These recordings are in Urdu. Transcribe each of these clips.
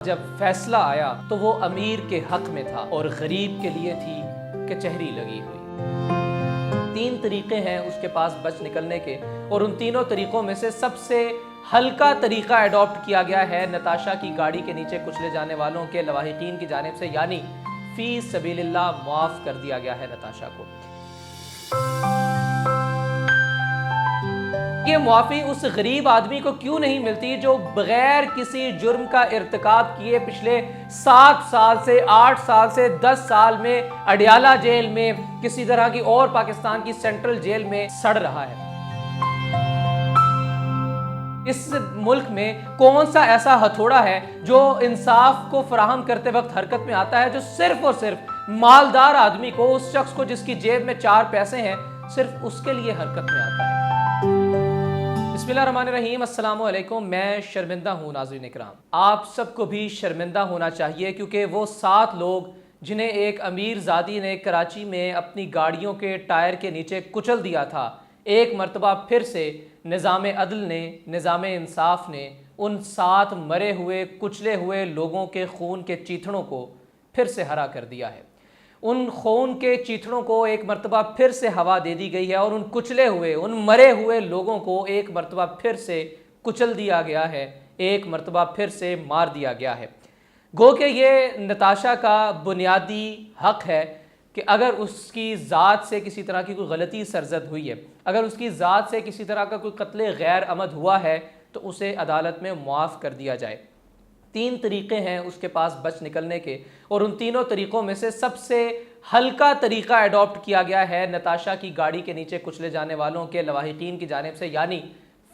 جب فیصلہ آیا تو وہ امیر کے حق میں تھا اور غریب کے لیے تھی کچہری لگی ہوئی۔ 3 طریقے ہیں اس کے پاس بچ نکلنے کے، اور ان تینوں طریقوں میں سے سب سے ہلکا طریقہ ایڈاپٹ کیا گیا ہے نتاشا کی گاڑی کے نیچے کچلے جانے والوں کے لواحقین کی جانب سے، یعنی فی سبیل اللہ معاف کر دیا گیا ہے نتاشا کو۔ یہ معافی اس غریب آدمی کو کیوں نہیں ملتی جو بغیر کسی جرم کا ارتکاب کیے پچھلے 7 سال سے 8 سال سے 10 سال میں اڈیالہ جیل میں کسی طرح کی اور پاکستان کی سینٹرل جیل میں سڑ رہا ہے۔ اس ملک میں کون سا ایسا ہتھوڑا ہے جو انصاف کو فراہم کرتے وقت حرکت میں آتا ہے، جو صرف اور صرف مالدار آدمی کو، اس شخص کو جس کی جیب میں 4 پیسے ہیں، صرف اس کے لیے حرکت میں آتا ہے۔ بسم اللہ الرحمن الرحیم، السلام علیکم۔ میں شرمندہ ہوں ناظرین اکرام، آپ سب کو بھی شرمندہ ہونا چاہیے، کیونکہ وہ 7 لوگ جنہیں ایک امیر زادی نے کراچی میں اپنی گاڑیوں کے ٹائر کے نیچے کچل دیا تھا، ایک مرتبہ پھر سے نظام عدل نے، نظام انصاف نے ان 7 مرے ہوئے کچلے ہوئے لوگوں کے خون کے چیتھڑوں کو پھر سے ہرا کر دیا ہے۔ ان خون کے چیتھڑوں کو ایک مرتبہ پھر سے ہوا دے دی گئی ہے، اور ان کچلے ہوئے، ان مرے ہوئے لوگوں کو ایک مرتبہ پھر سے کچل دیا گیا ہے، ایک مرتبہ پھر سے مار دیا گیا ہے۔ گو کہ یہ نتاشا کا بنیادی حق ہے کہ اگر اس کی ذات سے کسی طرح کی کوئی غلطی سرزد ہوئی ہے، اگر اس کی ذات سے کسی طرح کا کوئی قتل غیر عمد ہوا ہے، تو اسے عدالت میں معاف کر دیا جائے۔ 3 طریقے ہیں اس کے پاس بچ نکلنے کے، اور ان تینوں طریقوں میں سے سب سے ہلکا طریقہ ایڈاپٹ کیا گیا ہے نتاشا کی گاڑی کے نیچے کچلے جانے والوں کے لواحقین کی جانب سے، یعنی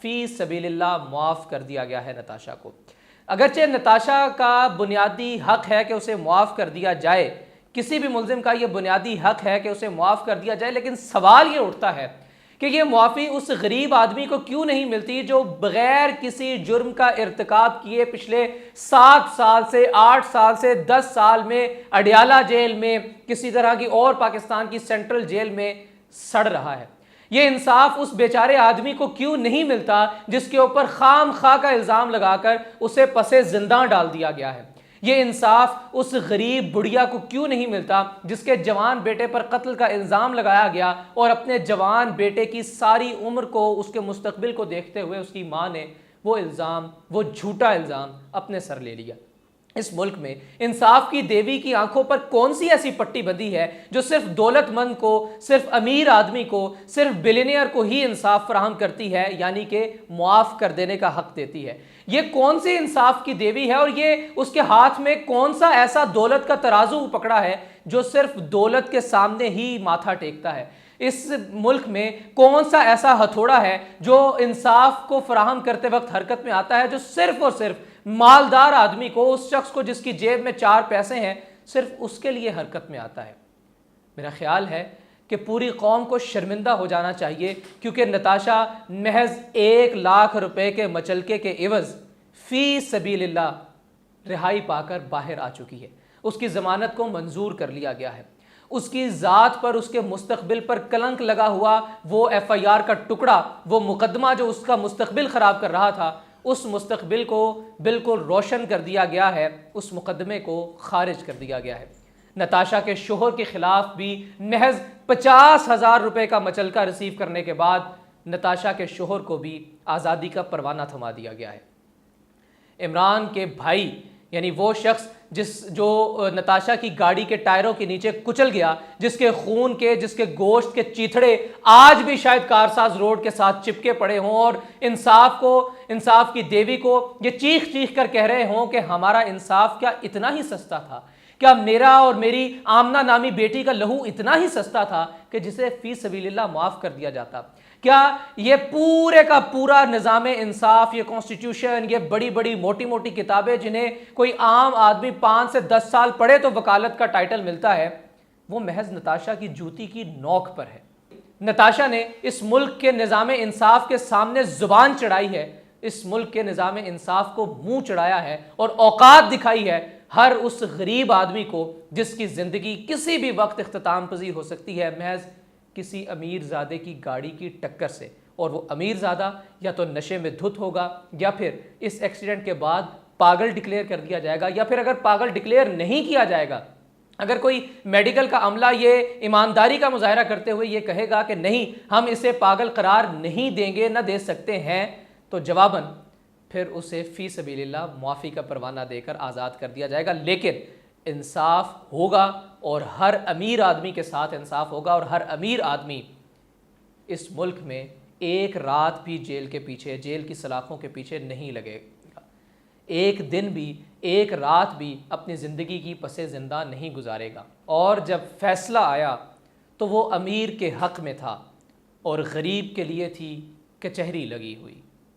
فی سبیل اللہ معاف کر دیا گیا ہے نتاشا کو۔ اگرچہ نتاشا کا بنیادی حق ہے کہ اسے معاف کر دیا جائے، کسی بھی ملزم کا یہ بنیادی حق ہے کہ اسے معاف کر دیا جائے، لیکن سوال یہ اٹھتا ہے کہ یہ معافی اس غریب آدمی کو کیوں نہیں ملتی جو بغیر کسی جرم کا ارتکاب کیے پچھلے 7 سال سے 8 سال سے 10 سال میں اڈیالہ جیل میں کسی طرح کی اور پاکستان کی سینٹرل جیل میں سڑ رہا ہے۔ یہ انصاف اس بیچارے آدمی کو کیوں نہیں ملتا جس کے اوپر خام خواہ کا الزام لگا کر اسے پسے زندہ ڈال دیا گیا ہے۔ یہ انصاف اس غریب بڑھیا کو کیوں نہیں ملتا جس کے جوان بیٹے پر قتل کا الزام لگایا گیا، اور اپنے جوان بیٹے کی ساری عمر کو، اس کے مستقبل کو دیکھتے ہوئے اس کی ماں نے وہ الزام، وہ جھوٹا الزام اپنے سر لے لیا۔ اس ملک میں انصاف کی دیوی کی آنکھوں پر کون سی ایسی پٹی بندھی ہے جو صرف دولت مند کو، صرف امیر آدمی کو، صرف بلینئر کو ہی انصاف فراہم کرتی ہے، یعنی کہ معاف کر دینے کا حق دیتی ہے؟ یہ کون سی انصاف کی دیوی ہے، اور یہ اس کے ہاتھ میں کون سا ایسا دولت کا ترازو پکڑا ہے جو صرف دولت کے سامنے ہی ماتھا ٹیکتا ہے؟ اس ملک میں کون سا ایسا ہتھوڑا ہے جو انصاف کو فراہم کرتے وقت حرکت میں آتا ہے، جو صرف اور صرف مالدار آدمی کو، اس شخص کو جس کی جیب میں 4 پیسے ہیں، صرف اس کے لیے حرکت میں آتا ہے؟ میرا خیال ہے کہ پوری قوم کو شرمندہ ہو جانا چاہیے، کیونکہ نتاشا محض 1 لاکھ روپے کے مچلکے کے عوض فی سبیل اللہ رہائی پا کر باہر آ چکی ہے۔ اس کی ضمانت کو منظور کر لیا گیا ہے۔ اس کی ذات پر، اس کے مستقبل پر کلنک لگا ہوا وہ FIR کا ٹکڑا، وہ مقدمہ جو اس کا مستقبل خراب کر رہا تھا، اس مستقبل کو بالکل روشن کر دیا گیا ہے، اس مقدمے کو خارج کر دیا گیا ہے۔ نتاشا کے شوہر کے خلاف بھی محض 50,000 روپے کا مچلکہ ریسیو کرنے کے بعد نتاشا کے شوہر کو بھی آزادی کا پروانہ تھما دیا گیا ہے۔ عمران کے بھائی، یعنی وہ شخص جو نتاشا کی گاڑی کے ٹائروں کے نیچے کچل گیا، جس کے خون کے، جس کے گوشت کے چیتھڑے آج بھی شاید کارساز روڈ کے ساتھ چپکے پڑے ہوں، اور انصاف کی دیوی کو یہ چیخ چیخ کر کہہ رہے ہوں کہ ہمارا انصاف کیا اتنا ہی سستا تھا؟ کیا میرا اور میری آمنہ نامی بیٹی کا لہو اتنا ہی سستا تھا کہ جسے فی سبیل اللہ معاف کر دیا جاتا؟ کیا یہ پورے کا پورا نظام انصاف، یہ کانسٹیٹیوشن، یہ بڑی بڑی موٹی موٹی کتابیں جنہیں کوئی عام آدمی 5 سے 10 سال پڑھے تو وکالت کا ٹائٹل ملتا ہے، وہ محض نتاشا کی جوتی کی نوک پر ہے؟ نتاشا نے اس ملک کے نظام انصاف کے سامنے زبان چڑھائی ہے، اس ملک کے نظام انصاف کو منہ چڑھایا ہے، اور اوقات دکھائی ہے ہر اس غریب آدمی کو جس کی زندگی کسی بھی وقت اختتام پذیر ہو سکتی ہے محض کسی امیر زادے کی گاڑی کی ٹکر سے، اور وہ امیر زادہ یا تو نشے میں دھت ہوگا، یا پھر اس ایکسیڈنٹ کے بعد پاگل ڈکلیئر کر دیا جائے گا، یا پھر اگر پاگل ڈکلیئر نہیں کیا جائے گا، اگر کوئی میڈیکل کا عملہ یہ ایمانداری کا مظاہرہ کرتے ہوئے یہ کہے گا کہ نہیں ہم اسے پاگل قرار نہیں دیں گے، نہ دے سکتے ہیں، تو جواباً پھر اسے فی سبیل اللہ معافی کا پروانہ دے کر آزاد کر دیا جائے گا۔ لیکن انصاف ہوگا اور ہر امیر آدمی کے ساتھ انصاف ہوگا، اور ہر امیر آدمی اس ملک میں ایک رات بھی جیل کے پیچھے، جیل کی سلاخوں کے پیچھے نہیں لگے گا، ایک دن بھی، ایک رات بھی اپنی زندگی کی پس زندہ نہیں گزارے گا۔ اور جب فیصلہ آیا تو وہ امیر کے حق میں تھا اور غریب کے لیے تھی کچہری لگی ہوئی۔